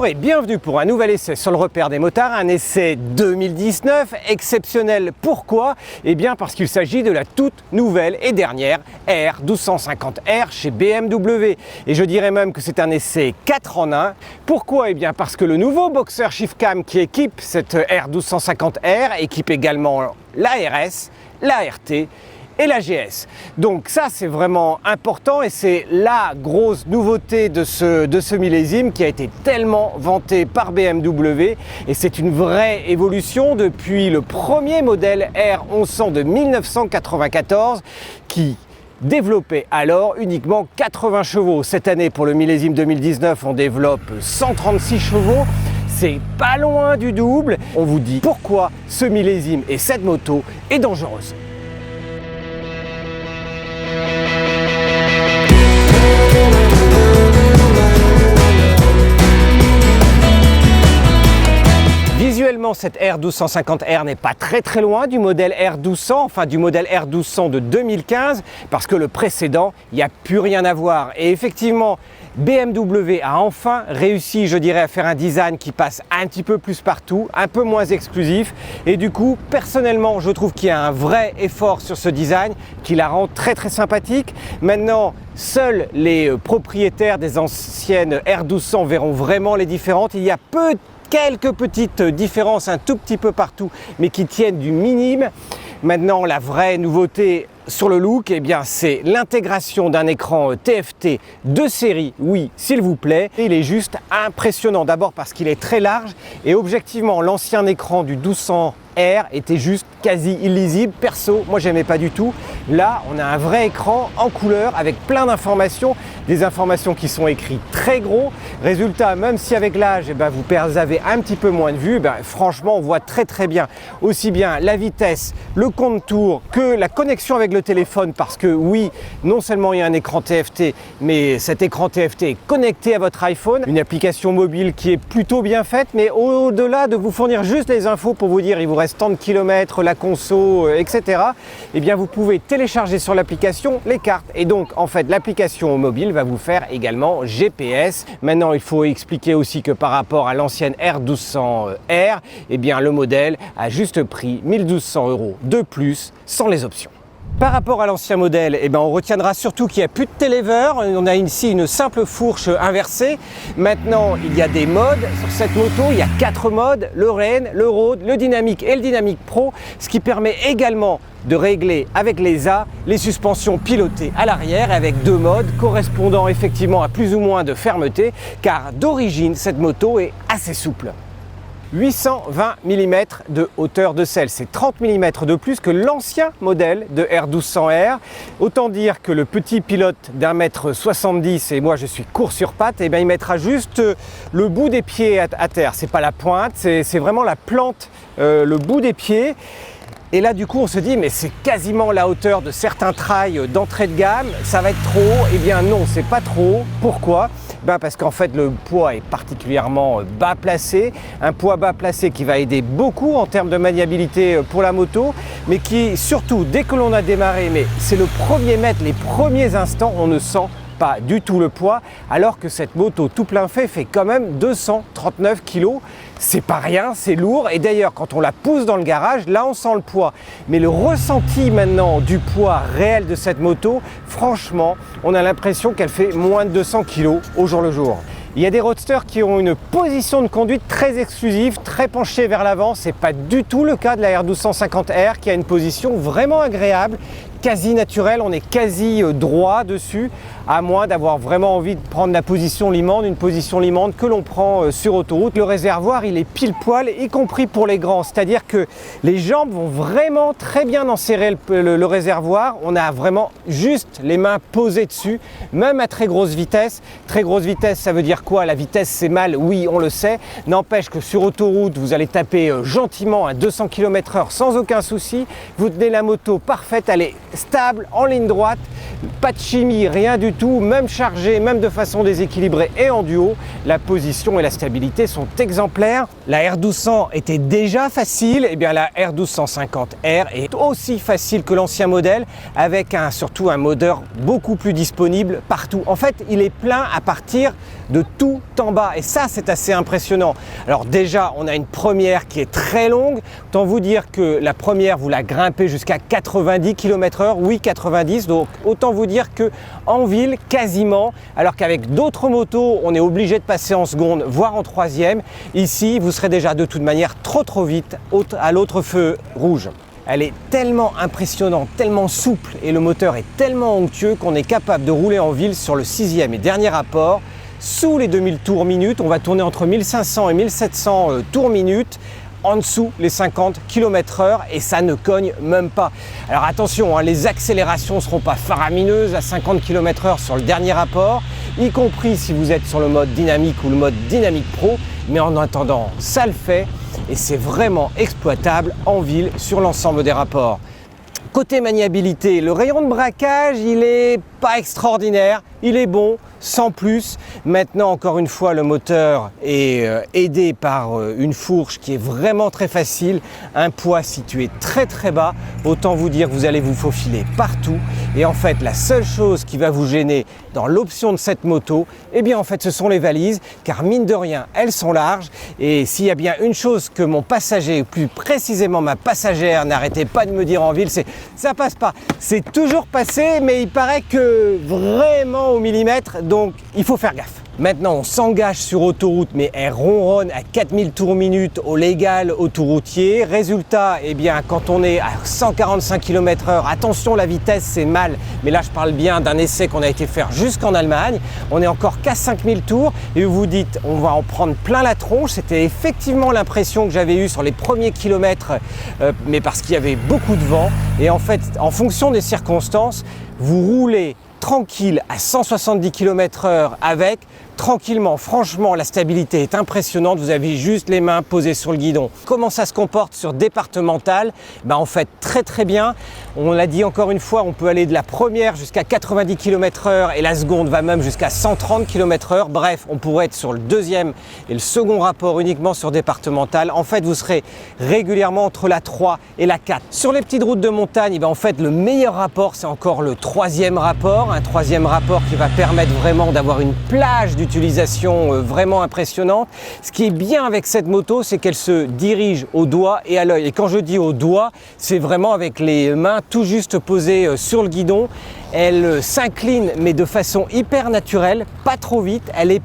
et bienvenue pour un nouvel essai sur le repère des motards, un essai 2019 exceptionnel. Pourquoi? Eh bien parce qu'il s'agit de la toute nouvelle et dernière R1250R chez BMW. Et je dirais même que c'est un essai 4 en 1. Pourquoi? Eh bien parce que le nouveau Boxer Shiftcam qui équipe cette R1250R équipe également la RS, la RT et la GS. Donc ça c'est vraiment important et c'est la grosse nouveauté de ce millésime qui a été tellement vanté par BMW, et c'est une vraie évolution depuis le premier modèle R1100 de 1994 qui développait alors uniquement 80 chevaux. Cette année, pour le millésime 2019, on développe 136 chevaux. C'est pas loin du double. On vous dit pourquoi ce millésime et cette moto est dangereuse. Visuellement, cette R1250R n'est pas très loin du modèle R1200, enfin du modèle R1200 de 2015, parce que le précédent, il n'y a plus rien à voir. Et effectivement, BMW a enfin réussi, je dirais, à faire un design qui passe un petit peu plus partout, un peu moins exclusif. Et du coup, personnellement, je trouve qu'il y a un vrai effort sur ce design qui la rend très sympathique. Maintenant, seuls les propriétaires des anciennes R1200 verront vraiment les différences. Il y a quelques petites différences un tout petit peu partout, mais qui tiennent du minime. Maintenant, la vraie nouveauté sur le look, eh bien, c'est l'intégration d'un écran TFT de série, oui, s'il vous plaît. Il est juste impressionnant, d'abord parce qu'il est très large, et objectivement, l'ancien écran du 1200R était juste quasi illisible. Perso, moi j'aimais pas du tout. Là, on a un vrai écran en couleur avec plein d'informations, des informations qui sont écrites très gros. Résultat, même si avec l'âge, eh ben, vous avez un petit peu moins de vue, ben, franchement, on voit très bien aussi bien la vitesse, le contour que la connexion avec le téléphone, parce que oui, non seulement il y a un écran TFT, mais cet écran TFT est connecté à votre iPhone, une application mobile qui est plutôt bien faite, mais au-delà de vous fournir juste les infos pour vous dire il vous reste tant de kilomètres, la conso, etc., eh bien vous pouvez télécharger sur l'application les cartes, et donc en fait l'application mobile va vous faire également GPS. Maintenant, il faut expliquer aussi que par rapport à l'ancienne R1200R, eh bien le modèle a juste pris 1 200 € de plus sans les options. Par rapport à l'ancien modèle, eh ben on retiendra surtout qu'il n'y a plus de téléver. On a ici une simple fourche inversée. Maintenant, il y a des modes sur cette moto. Il y a 4 modes, le Rain, le Road, le Dynamic et le Dynamic Pro, ce qui permet également de régler avec les A les suspensions pilotées à l'arrière, avec 2 modes correspondant effectivement à plus ou moins de fermeté, car d'origine, cette moto est assez souple. 820 mm de hauteur de selle, c'est 30 mm de plus que l'ancien modèle de R1200R. Autant dire que le petit pilote d'1,70 m, et moi je suis court sur pattes, et bien il mettra juste le bout des pieds à terre. C'est pas la pointe, c'est vraiment la plante, le bout des pieds. Et là du coup on se dit mais c'est quasiment la hauteur de certains trails d'entrée de gamme, ça va être trop haut. Eh bien non, c'est pas trop haut. Pourquoi? Parce qu'en fait le poids est particulièrement bas placé, un poids bas placé qui va aider beaucoup en termes de maniabilité pour la moto, mais qui surtout dès que l'on a démarré, mais c'est le premier mètre, les premiers instants, on ne sent pas du tout le poids, alors que cette moto tout plein fait quand même 239 kg. C'est pas rien, c'est lourd, et d'ailleurs quand on la pousse dans le garage, là on sent le poids. Mais le ressenti maintenant du poids réel de cette moto, franchement, on a l'impression qu'elle fait moins de 200 kg au jour le jour. Il y a des roadsters qui ont une position de conduite très exclusive, très penchée vers l'avant. C'est pas du tout le cas de la R1250R qui a une position vraiment agréable, quasi naturelle. On est quasi droit dessus, à moins d'avoir vraiment envie de prendre la position limande, une position limande que l'on prend sur autoroute. Le réservoir, il est pile poil, y compris pour les grands. C'est-à-dire que les jambes vont vraiment très bien enserrer le réservoir. On a vraiment juste les mains posées dessus, même à très grosse vitesse. Très grosse vitesse, ça veut dire quoi? La vitesse, c'est mal, oui, on le sait. N'empêche que sur autoroute, vous allez taper gentiment à 200 km/h sans aucun souci. Vous tenez la moto parfaite, elle est stable, en ligne droite, pas de chimie, rien du tout, même chargé, même de façon déséquilibrée et en duo, la position et la stabilité sont exemplaires. La R1200 était déjà facile, et bien la R1250R est aussi facile que l'ancien modèle, avec surtout un moteur beaucoup plus disponible partout. En fait, il est plein à partir de tout en bas, et ça c'est assez impressionnant. Alors déjà, on a une première qui est très longue, autant vous dire que la première, vous la grimpez jusqu'à 90 km/h, oui 90, donc autant vous dire que en ville, quasiment, alors qu'avec d'autres motos, on est obligé de passer en seconde, voire en troisième. Ici, vous serez déjà de toute manière trop vite à l'autre feu rouge. Elle est tellement impressionnante, tellement souple et le moteur est tellement onctueux qu'on est capable de rouler en ville sur le 6e et dernier rapport sous les 2000 tours minute. On va tourner entre 1500 et 1700 tours minute, en dessous les 50 km/h et ça ne cogne même pas. Alors attention, les accélérations ne seront pas faramineuses à 50 km/h sur le dernier rapport, y compris si vous êtes sur le mode dynamique ou le mode dynamique pro, mais en attendant, ça le fait et c'est vraiment exploitable en ville sur l'ensemble des rapports. Côté maniabilité, le rayon de braquage, il est pas extraordinaire, il est bon, sans plus. Maintenant, encore une fois, le moteur est aidé par une fourche qui est vraiment très facile, un poids situé très bas. Autant vous dire que vous allez vous faufiler partout. Et en fait, la seule chose qui va vous gêner dans l'option de cette moto, eh bien en fait, ce sont les valises, car mine de rien, elles sont larges. Et s'il y a bien une chose que mon passager, plus précisément ma passagère, n'arrêtait pas de me dire en ville, c'est ça passe pas. C'est toujours passé, mais il paraît que vraiment au millimètre, donc il faut faire gaffe. Maintenant, on s'engage sur autoroute, mais elle ronronne à 4000 tours minute au légal autoroutier. Résultat, eh bien, quand on est à 145 km/h, attention, la vitesse, c'est mal. Mais là, je parle bien d'un essai qu'on a été faire jusqu'en Allemagne. On est encore qu'à 5000 tours et vous vous dites, on va en prendre plein la tronche. C'était effectivement l'impression que j'avais eue sur les premiers kilomètres, mais parce qu'il y avait beaucoup de vent. Et en fait, en fonction des circonstances, vous roulez tranquille à 170 km/h avec, tranquillement, franchement, la stabilité est impressionnante, vous avez juste les mains posées sur le guidon. Comment ça se comporte sur départemental? En fait, très bien. On l'a dit encore une fois, on peut aller de la première jusqu'à 90 km/h et la seconde va même jusqu'à 130 km/h. Bref, on pourrait être sur le deuxième et le second rapport uniquement sur départemental. En fait, vous serez régulièrement entre la 3 et la 4. Sur les petites routes de montagne, en fait, le meilleur rapport, c'est encore le troisième rapport. Un troisième rapport qui va permettre vraiment d'avoir une plage d'utilisation vraiment impressionnante. Ce qui est bien avec cette moto, c'est qu'elle se dirige au doigt et à l'œil. Et quand je dis au doigt, c'est vraiment avec les mains tout juste posées sur le guidon. Elle s'incline mais de façon hyper naturelle, pas trop vite, elle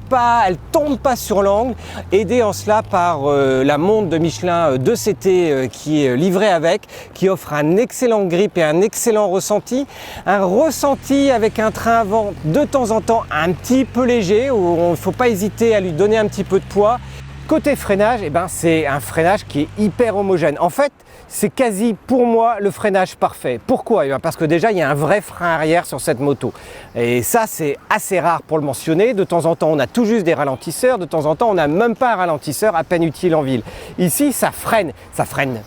tombe pas sur l'angle, aidée en cela par la montre de Michelin 2CT qui est livrée avec, qui offre un excellent grip et un excellent ressenti. Un ressenti avec un train avant de temps en temps un petit peu léger, où il ne faut pas hésiter à lui donner un petit peu de poids. Côté freinage, c'est un freinage qui est hyper homogène. En fait, c'est quasi pour moi le freinage parfait. Pourquoi? Parce que déjà il y a un vrai frein arrière sur cette moto. Et ça c'est assez rare pour le mentionner. De temps en temps on a tout juste des ralentisseurs, de temps en temps on n'a même pas un ralentisseur, à peine utile en ville. Ici ça freine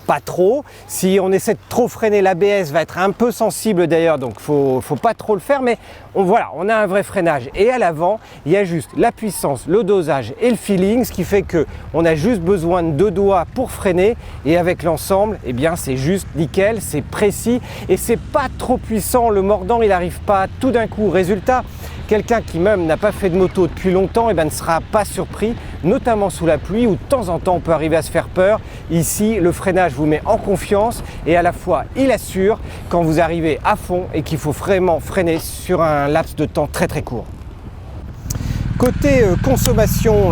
pas trop. Si on essaie de trop freiner, l'ABS va être un peu sensible d'ailleurs, donc faut pas trop le faire, mais voilà, on a un vrai freinage. Et à l'avant, il y a juste la puissance, le dosage et le feeling, ce qui fait que on a juste besoin de 2 doigts pour freiner, et avec l'ensemble, c'est juste nickel, c'est précis et c'est pas trop puissant. Le mordant, il n'arrive pas tout d'un coup. Résultat, quelqu'un qui même n'a pas fait de moto depuis longtemps, ne sera pas surpris, notamment sous la pluie où de temps en temps on peut arriver à se faire peur. Ici, le freinage vous met en confiance et à la fois il assure quand vous arrivez à fond et qu'il faut vraiment freiner sur un laps de temps très court. Côté consommation,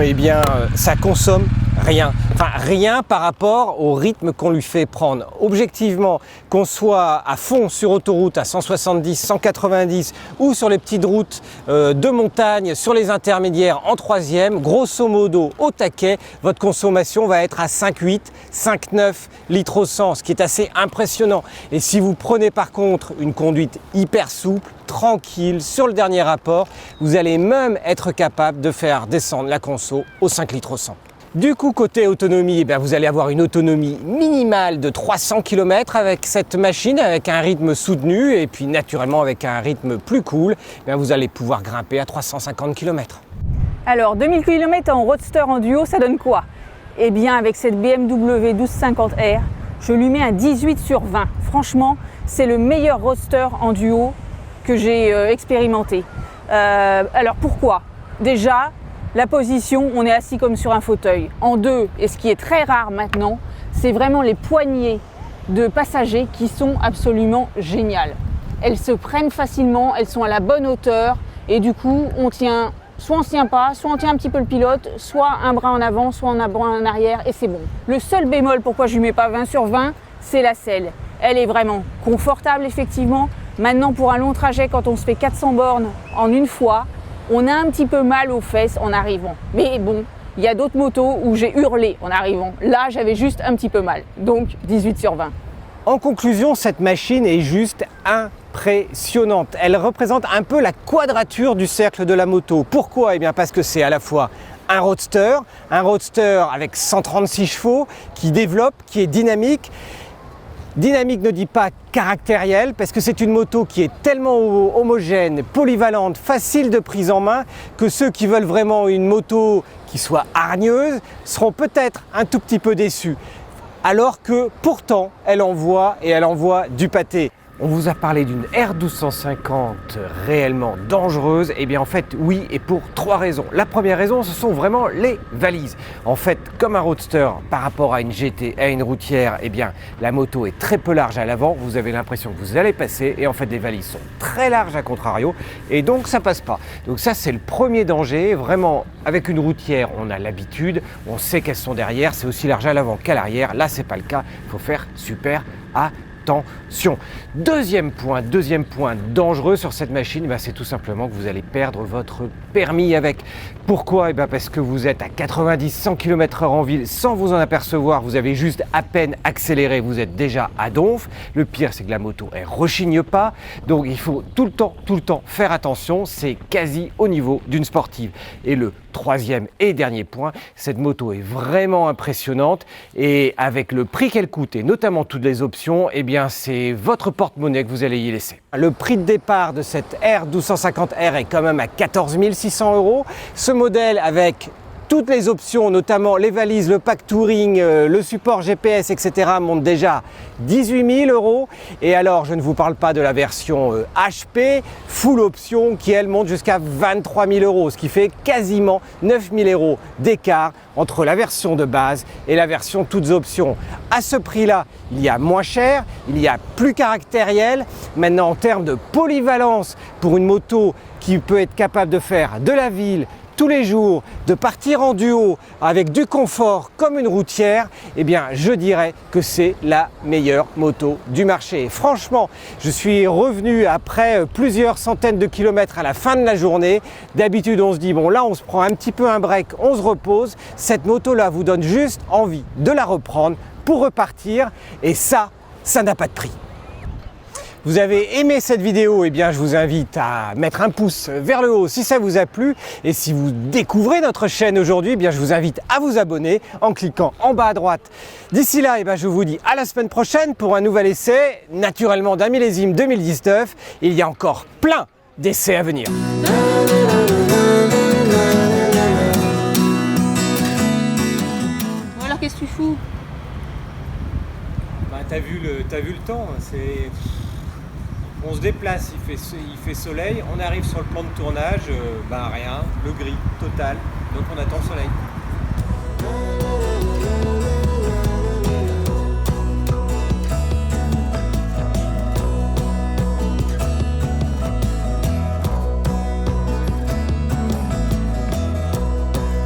ça consomme rien. Enfin, rien par rapport au rythme qu'on lui fait prendre. Objectivement, qu'on soit à fond sur autoroute à 170, 190 ou sur les petites routes de montagne, sur les intermédiaires en troisième, grosso modo au taquet, votre consommation va être à 5,8, 5,9 litres au 100, ce qui est assez impressionnant. Et si vous prenez par contre une conduite hyper souple, tranquille, sur le dernier rapport, vous allez même être capable de faire descendre la conso aux 5 litres au 100. Du coup, côté autonomie, eh bien, vous allez avoir une autonomie minimale de 300 km avec cette machine, avec un rythme soutenu et puis naturellement avec un rythme plus cool, eh bien, vous allez pouvoir grimper à 350 km. Alors 2000 km en roadster en duo, ça donne quoi? Eh bien avec cette BMW 1250R, je lui mets un 18 sur 20. Franchement, c'est le meilleur roadster en duo que j'ai expérimenté. Alors pourquoi? Déjà, la position, on est assis comme sur un fauteuil. En deux, et ce qui est très rare maintenant, c'est vraiment les poignées de passagers qui sont absolument géniales. Elles se prennent facilement, elles sont à la bonne hauteur et du coup, soit on ne tient pas, soit on tient un petit peu le pilote, soit un bras en avant, soit un bras en arrière et c'est bon. Le seul bémol pourquoi je ne lui mets pas 20 sur 20, c'est la selle. Elle est vraiment confortable effectivement. Maintenant, pour un long trajet, quand on se fait 400 bornes en une fois, on a un petit peu mal aux fesses en arrivant. Mais bon, il y a d'autres motos où j'ai hurlé en arrivant. Là, j'avais juste un petit peu mal. Donc, 18 sur 20. En conclusion, cette machine est juste impressionnante. Elle représente un peu la quadrature du cercle de la moto. Pourquoi? Eh bien parce que c'est à la fois un roadster avec 136 chevaux qui développe, qui est dynamique. Dynamique ne dit pas caractériel parce que c'est une moto qui est tellement homogène, polyvalente, facile de prise en main que ceux qui veulent vraiment une moto qui soit hargneuse seront peut-être un tout petit peu déçus. Alors que pourtant elle envoie du pâté. On vous a parlé d'une R1250 réellement dangereuse. Eh bien en fait oui, et pour trois raisons. La première raison, ce sont vraiment les valises. En fait, comme un roadster par rapport à une GT, à une routière, eh bien la moto est très peu large à l'avant. Vous avez l'impression que vous allez passer et en fait les valises sont très larges à contrario et donc ça passe pas. Donc ça c'est le premier danger. Vraiment avec une routière, on a l'habitude, on sait qu'elles sont derrière, c'est aussi large à l'avant qu'à l'arrière. Là c'est pas le cas, il faut faire super attention. Deuxième point dangereux sur cette machine, c'est tout simplement que vous allez perdre votre permis avec. Pourquoi? Parce que vous êtes à 90-100 km/h en ville sans vous en apercevoir, vous avez juste à peine accéléré, vous êtes déjà à donf. Le pire, c'est que la moto, elle rechigne pas, donc il faut tout le temps faire attention, c'est quasi au niveau d'une sportive. Et le troisième et dernier point, cette moto est vraiment impressionnante et avec le prix qu'elle coûte et notamment toutes les options, eh bien c'est votre porte-monnaie que vous allez y laisser. Le prix de départ de cette R1250R est quand même à 14 600 €. Ce modèle avec toutes les options, notamment les valises, le pack touring, le support GPS, etc. monte déjà 18 000 €. Et alors, je ne vous parle pas de la version HP, full option, qui elle monte jusqu'à 23 000 €, ce qui fait quasiment 9 000 € d'écart entre la version de base et la version toutes options. À ce prix-là, il y a moins cher, il y a plus caractériel. Maintenant, en termes de polyvalence, pour une moto qui peut être capable de faire de la ville, tous les jours, de partir en duo avec du confort comme une routière, eh bien je dirais que c'est la meilleure moto du marché. Et franchement, je suis revenu après plusieurs centaines de kilomètres à la fin de la journée. D'habitude, on se dit, bon là, on se prend un petit peu un break, on se repose. Cette moto-là vous donne juste envie de la reprendre pour repartir et ça n'a pas de prix. Vous avez aimé cette vidéo, eh bien je vous invite à mettre un pouce vers le haut si ça vous a plu. Et si vous découvrez notre chaîne aujourd'hui, eh bien je vous invite à vous abonner en cliquant en bas à droite. D'ici là, eh bien, je vous dis à la semaine prochaine pour un nouvel essai, naturellement d'un millésime 2019. Il y a encore plein d'essais à venir. Bon alors qu'est-ce que tu fous? T'as vu le temps, c'est... On se déplace, il fait soleil, on arrive sur le plan de tournage, rien, le gris total, donc on attend le soleil.